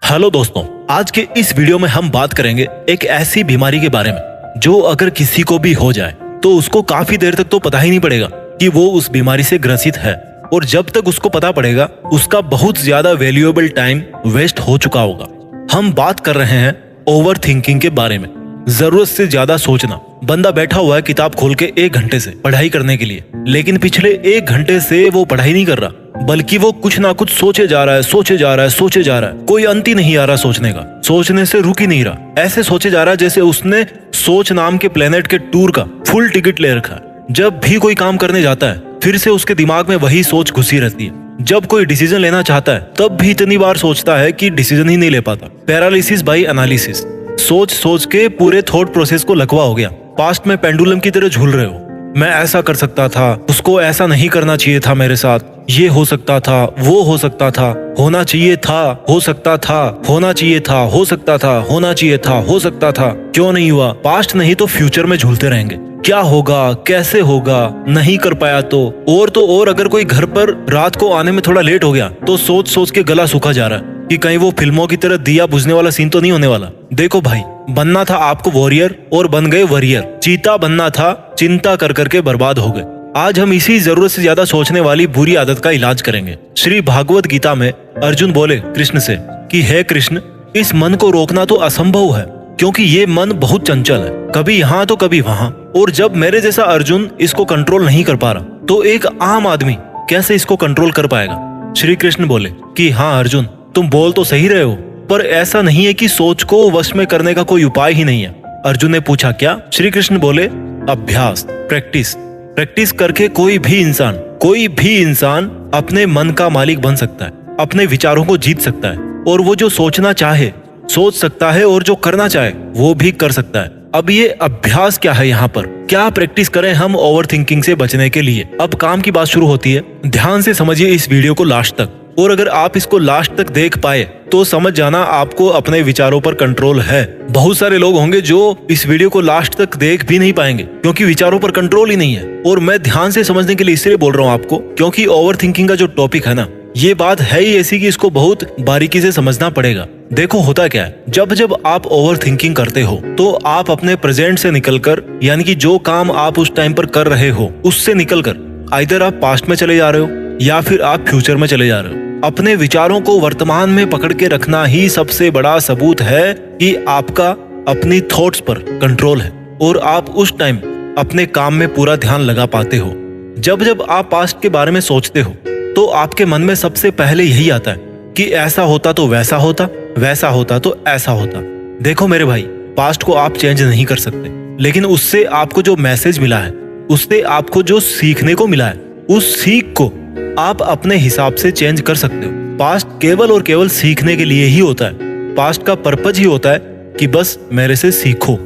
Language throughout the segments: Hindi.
हेलो दोस्तों, आज के इस वीडियो में हम बात करेंगे एक ऐसी बीमारी के बारे में जो अगर किसी को भी हो जाए तो उसको काफी देर तक तो पता ही नहीं पड़ेगा कि वो उस बीमारी से ग्रसित है, और जब तक उसको पता पड़ेगा उसका बहुत ज्यादा वैल्यूएबल टाइम वेस्ट हो चुका होगा। हम बात कर रहे हैं ओवर थिंकिंग के बारे में। जरूरत से ज्यादा सोचना। बंदा बैठा हुआ है किताब खोल के 1 घंटे से पढ़ाई करने के लिए, लेकिन पिछले 1 घंटे से वो पढ़ाई नहीं कर रहा, बल्कि वो कुछ ना कुछ सोचे जा रहा है, सोचे जा रहा है, सोचे जा रहा है। कोई अंत ही नहीं आ रहा सोचने का, सोचने से रुक ही नहीं रहा। ऐसे सोचे जा रहा है जैसे उसने सोच नाम के प्लेनेट के टूर का फुल टिकट ले रखा है। जब भी कोई काम करने जाता है फिर से उसके दिमाग में वही सोच घुसी रहती है। जब कोई डिसीजन लेना चाहता है तब भी इतनी बार सोचता है कि डिसीजन ही नहीं ले पाता। Paralysis by analysis. सोच सोच के पूरे थॉट प्रोसेस को लकवा हो गया। पास्ट में पेंडुलम की तरह झूल रहे हो। मैं ऐसा कर सकता था, उसको ऐसा नहीं करना चाहिए था मेरे साथ, ये हो सकता था, वो हो सकता था, होना चाहिए था, हो सकता था, होना चाहिए था, हो सकता था, होना चाहिए था, हो सकता था, क्यों नहीं हुआ। पास्ट नहीं तो फ्यूचर में झूलते रहेंगे। क्या होगा, कैसे होगा, नहीं कर पाया तो और अगर कोई घर पर रात को आने में थोड़ा लेट हो गया तो सोच सोच के गला सूखा जा रहा है कि कहीं वो फिल्मों की तरह दिया बुझने वाला सीन तो नहीं होने वाला। देखो भाई, बनना था आपको वॉरियर और बन गए वरियर। चीता बनना था, चिंता कर करके बर्बाद हो गए। आज हम इसी जरूरत से ज्यादा सोचने वाली बुरी आदत का इलाज करेंगे। श्री भागवत गीता में अर्जुन बोले कृष्ण से कि हे कृष्ण, इस मन को रोकना तो असंभव है, क्योंकि ये मन बहुत चंचल है, कभी यहाँ तो कभी वहाँ। और जब मेरे जैसा अर्जुन इसको कंट्रोल नहीं कर पा रहा तो एक आम आदमी कैसे इसको कंट्रोल कर पाएगा। श्री कृष्ण बोले कि हाँ अर्जुन, तुम बोल तो सही रहे हो, पर ऐसा नहीं है कि सोच को वश में करने का कोई उपाय ही नहीं है। अर्जुन ने पूछा क्या? श्री कृष्ण बोले अभ्यास, प्रैक्टिस। प्रैक्टिस करके कोई भी इंसान अपने मन का मालिक बन सकता है, अपने विचारों को जीत सकता है, और वो जो सोचना चाहे सोच सकता है, और जो करना चाहे वो भी कर सकता है। अब ये अभ्यास क्या है? यहाँ पर क्या प्रैक्टिस करें हम ओवर थिंकिंग से बचने के लिए? अब काम की बात शुरू होती है। ध्यान से समझिए इस वीडियो को लास्ट तक, और अगर आप इसको लास्ट तक देख पाए तो समझ जाना आपको अपने विचारों पर कंट्रोल है। बहुत सारे लोग होंगे जो इस वीडियो को लास्ट तक देख भी नहीं पाएंगे क्योंकि विचारों पर कंट्रोल ही नहीं है। और मैं ध्यान से समझने के लिए इसलिए बोल रहा हूँ आपको, क्योंकि ओवर थिंकिंग का जो टॉपिक है ना, ये बात है ही ऐसी कि इसको बहुत बारीकी से समझना पड़ेगा। देखो होता क्या है, जब जब आप ओवर थिंकिंग करते हो तो आप अपने प्रेजेंट से निकलकर, यानी कि जो काम आप उस टाइम पर कर रहे हो उससे निकलकर आइदर आप पास्ट में चले जा रहे हो या फिर आप फ्यूचर में चले जा रहे हो। अपने विचारों को वर्तमान में पकड़ के रखना ही सबसे बड़ा सबूत है कि आपका अपनी थॉट्स पर कंट्रोल है और आप उस टाइम अपने काम में पूरा ध्यान लगा पाते हो। जब जब आप पास्ट के बारे में सोचते हो तो आपके मन में सबसे पहले यही आता है कि ऐसा होता तो वैसा होता, वैसा होता तो ऐसा होता। देखो मेरे भाई, पास्ट को आप चेंज नहीं कर सकते, लेकिन उससे आपको जो मैसेज मिला है, उससे आपको जो सीखने को मिला है, उस सीख को आप अपने हिसाब से चेंज कर सकते हो। पास्ट केवल और केवल सीखने के लिए ही होता है। पास्ट का पर्पज ही होता है कि बस मेरे से सीखो।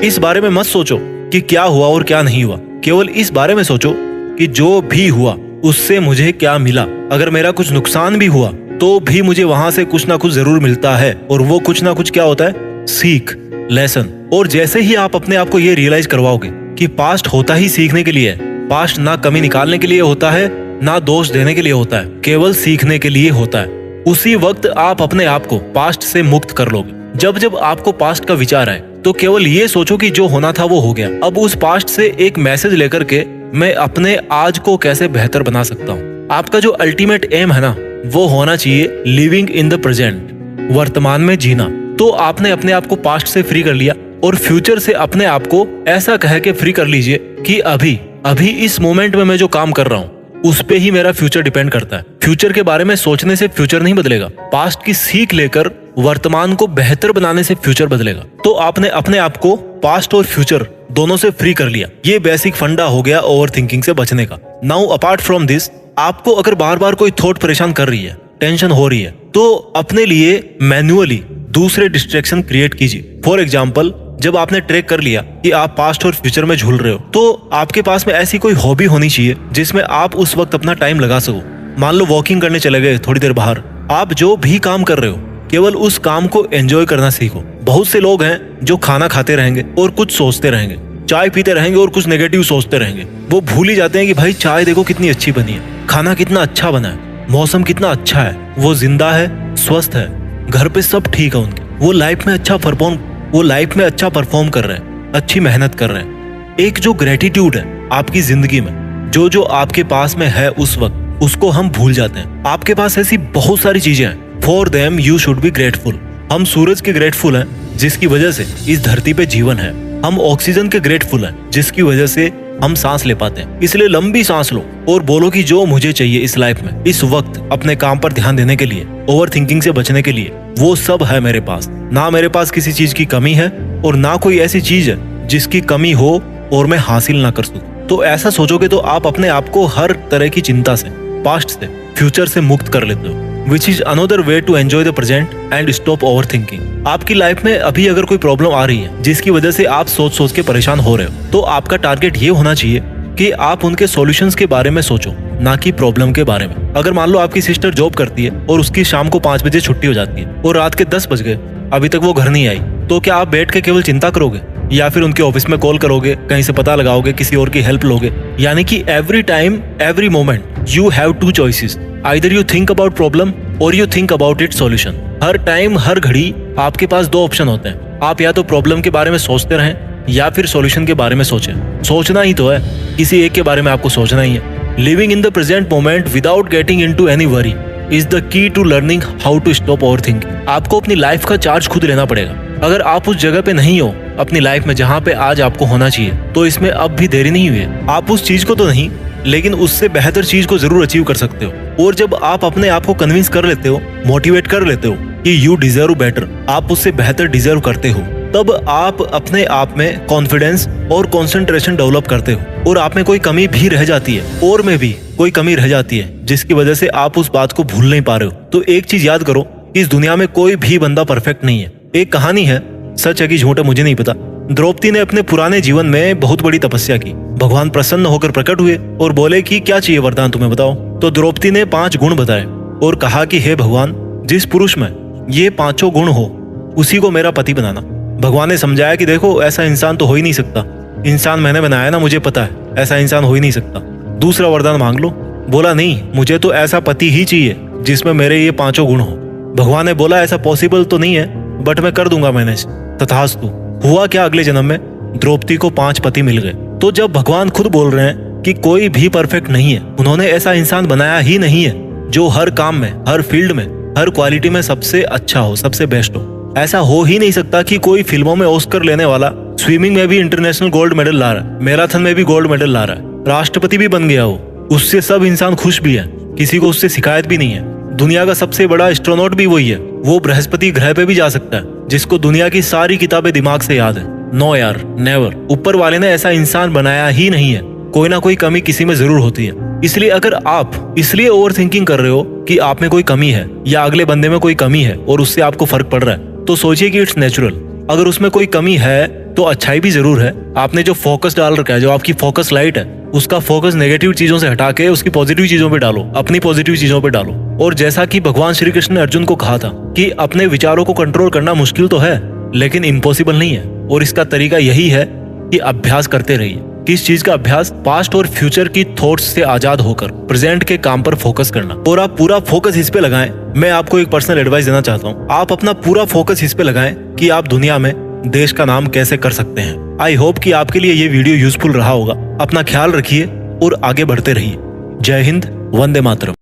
इस बारे में मत सोचो कि क्या हुआ और क्या नहीं हुआ, केवल इस बारे में सोचो कि जो भी हुआ उससे मुझे क्या मिला। अगर मेरा कुछ नुकसान भी हुआ तो भी मुझे वहां से कुछ ना कुछ जरूर मिलता है, और वो कुछ ना कुछ क्या होता है? सीख, लेसन। और जैसे ही आप अपने आप को ये रियलाइज करवाओगे कि पास्ट होता ही सीखने के लिए है, पास्ट ना कमी निकालने के लिए होता है ना दोष देने के लिए होता है, केवल सीखने के लिए होता है, उसी वक्त आप अपने आप को पास्ट से मुक्त कर लोगे। जब जब आपको पास्ट का विचार आए तो केवल ये सोचो कि जो होना था वो हो गया। अब उस पास्ट से एक मैसेज लेकर के मैं अपने आज को कैसे बेहतर बना सकता हूँ। आपका जो अल्टीमेट एम है ना, वो होना चाहिए लिविंग इन द प्रेजेंट, वर्तमान में जीना। तो आपने अपने आप को पास्ट से फ्री कर लिया, और फ्यूचर से अपने आप को ऐसा कह के फ्री कर लीजिए कि अभी इस मोमेंट में मैं जो काम कर रहा हूँ उस पे ही मेरा फ्यूचर डिपेंड करता है। फ्यूचर के बारे में सोचने से फ्यूचर नहीं बदलेगा, पास्ट की सीख लेकर वर्तमान को बेहतर बनाने से फ्यूचर बदलेगा। तो आपने अपने आप को पास्ट और फ्यूचर दोनों से फ्री कर लिया। ये बेसिक फंडा हो गया ओवर थिंकिंग से बचने का। नाउ अपार्ट फ्रॉम दिस, आपको अगर बार बार कोई थॉट परेशान कर रही है, टेंशन हो रही है, तो अपने लिए मैन्युअली दूसरे डिस्ट्रैक्शन क्रिएट कीजिए। फॉर एग्जाम्पल, जब आपने ट्रैक कर लिया कि आप पास्ट और फ्यूचर में झूल रहे हो, तो आपके पास में ऐसी कोई हॉबी होनी चाहिए जिसमें आप उस वक्त अपना टाइम लगा सको। मान लो वॉकिंग करने चले गए थोड़ी देर बाहर। आप जो भी काम कर रहे हो केवल उस काम को एंजॉय करना सीखो। बहुत से लोग हैं जो खाना खाते रहेंगे और कुछ सोचते रहेंगे, चाय पीते रहेंगे और कुछ नेगेटिव सोचते रहेंगे। वो भूल ही जाते हैं कि भाई चाय देखो कितनी अच्छी बनी है, खाना कितना अच्छा बना है, मौसम कितना अच्छा है, वो जिंदा है, स्वस्थ है, घर पे सब ठीक है उनके, वो लाइफ में अच्छा परफॉर्म कर रहे हैं, अच्छी मेहनत कर रहे हैं। एक जो ग्रेटिट्यूड है आपकी जिंदगी में, जो आपके पास में है उस वक्त, उसको हम भूल जाते हैं। आपके पास ऐसी बहुत सारी चीजें हैं, for them you should be grateful. हम सूरज के ग्रेटफुल हैं जिसकी वजह से इस धरती पे जीवन है। हम ऑक्सीजन के ग्रेटफुल हैं जिसकी वजह से हम सांस ले पाते हैं। इसलिए लंबी सांस लो और बोलो कि जो मुझे चाहिए इस लाइफ में, इस वक्त अपने काम पर ध्यान देने के लिए, ओवर थिंकिंग से बचने के लिए, वो सब है मेरे पास। ना मेरे पास किसी चीज की कमी है और ना कोई ऐसी चीज है जिसकी कमी हो और मैं हासिल ना कर सकूं। तो ऐसा सोचोगे तो आप अपने आप को हर तरह की चिंता से, पास्ट से, फ्यूचर से मुक्त कर लेते हो, which is another way to enjoy the present and stop over thinking. आपकी लाइफ में अभी अगर कोई प्रॉब्लम आ रही है जिसकी वजह से आप सोच सोच के परेशान हो रहे हो, तो आपका टारगेट ये होना चाहिए कि आप उनके सॉल्यूशंस के बारे में सोचो, ना कि प्रॉब्लम के बारे में। अगर मान लो आपकी सिस्टर जॉब करती है और उसकी शाम को 5 बजे छुट्टी हो जाती है और रात के 10 बज गए, अभी तक वो घर नहीं आई, तो क्या आप बैठ के केवल चिंता करोगे या फिर उनके ऑफिस में कॉल करोगे, कहीं से पता लगाओगे, किसी और की हेल्प लोगे? यानी कि every time, every moment you have two choices, either you think about problem और you think about it solution. हर टाइम, हर घड़ी आपके पास 2 ऑप्शन होते हैं। आप या तो प्रॉब्लम के बारे में सोचते रहें या फिर सॉल्यूशन के बारे में सोचें। सोचना ही तो है, किसी एक के बारे में आपको सोचना ही है। Living in the present moment without getting into any worry is the key to learning how to stop over thinking. आपको अपनी लाइफ का चार्ज खुद लेना पड़ेगा। अगर आप उस जगह पे नहीं हो अपनी लाइफ में जहाँ पे आज आपको होना चाहिए, तो इसमें अब भी देरी नहीं हुई है। आप उस चीज को तो नहीं, लेकिन उससे बेहतर चीज को जरूर अचीव कर सकते हो। और जब आप अपने आप को कन्विंस कर लेते हो, मोटिवेट कर लेते हो कि यू डिजर्व बेटर, आप उससे बेहतर डिजर्व करते हो, तब आप अपने आप में कॉन्फिडेंस और कंसंट्रेशन डेवलप करते हो और आप में कोई कमी भी रह जाती है, और में भी कोई कमी रह जाती है जिसकी वजह से आप उस बात को भूल नहीं पा रहे हो। तो एक चीज याद करो, इस दुनिया में कोई भी बंदा परफेक्ट नहीं है। एक कहानी है, सच है कि झूठ है मुझे नहीं पता। द्रौपदी ने अपने पुराने जीवन में बहुत बड़ी तपस्या की। भगवान प्रसन्न होकर प्रकट हुए और बोले कि क्या चाहिए वरदान तुम्हें बताओ। तो द्रौपदी ने 5 गुण बताए और कहा कि हे भगवान, जिस पुरुष में ये 5 गुण हो उसी को मेरा पति बनाना। भगवान ने समझाया कि देखो, ऐसा इंसान तो हो ही नहीं सकता। इंसान मैंने बनाया ना, मुझे पता है ऐसा इंसान हो ही नहीं सकता। दूसरा वरदान मांग लो। बोला नहीं, मुझे तो ऐसा पति ही चाहिए जिसमें मेरे ये 5 गुण हो। भगवान ने बोला ऐसा पॉसिबल तो नहीं है, बट मैं कर दूंगा मैनेज। तथास्तु। हुआ क्या, अगले जन्म में द्रौपदी को 5 पति मिल गए। तो जब भगवान खुद बोल रहे हैं कि कोई भी परफेक्ट नहीं है, उन्होंने ऐसा इंसान बनाया ही नहीं है जो हर काम में, हर फील्ड में, हर क्वालिटी में सबसे अच्छा हो, सबसे बेस्ट हो। ऐसा हो ही नहीं सकता कि कोई फिल्मों में ऑस्कर लेने वाला स्विमिंग में भी इंटरनेशनल गोल्ड मेडल ला रहा है, मैराथन में भी गोल्ड मेडल ला रहा है, राष्ट्रपति भी बन गया हो, उससे सब इंसान खुश भी है, किसी को उससे शिकायत भी नहीं है। दुनिया का सबसे बड़ा एस्ट्रोनॉट भी वही है, वो बृहस्पति ग्रह पे भी जा सकता है, जिसको दुनिया की सारी किताबें दिमाग से याद है। नो यार, नेवर। ऊपर वाले ने ऐसा इंसान बनाया ही नहीं है। कोई ना कोई कमी किसी में जरूर होती है। इसलिए अगर आप इसलिए ओवर थिंकिंग कर रहे हो कि आप में कोई कमी है या अगले बंदे में कोई कमी है और उससे आपको फर्क पड़ रहा है, तो सोचिए कि इट्स नेचुरल। अगर उसमें कोई कमी है तो अच्छाई भी जरूर है। आपने जो फोकस डाल रखा है, जो आपकी फोकस लाइट है, उसका फोकस नेगेटिव चीजों से हटा के उसकी पॉजिटिव चीजों पे डालो, अपनी पॉजिटिव चीजों पे डालो। और जैसा कि भगवान श्री कृष्ण ने अर्जुन को कहा था कि अपने विचारों को कंट्रोल करना मुश्किल तो है, लेकिन इम्पॉसिबल नहीं है। और इसका तरीका यही है कि अभ्यास करते रहिए। किस चीज का अभ्यास? पास्ट और फ्यूचर की थॉट्स से आजाद होकर प्रेजेंट के काम पर फोकस करना। और आप पूरा फोकस इस पे लगाएं। मैं आपको एक पर्सनल एडवाइस देना चाहता हूँ, आप अपना पूरा फोकस इस पे लगाएं कि आप दुनिया में देश का नाम कैसे कर सकते हैं। आई होप कि आपके लिए ये वीडियो यूजफुल रहा होगा। अपना ख्याल रखिए और आगे बढ़ते रहिए। जय हिंद, वंदे मातरम।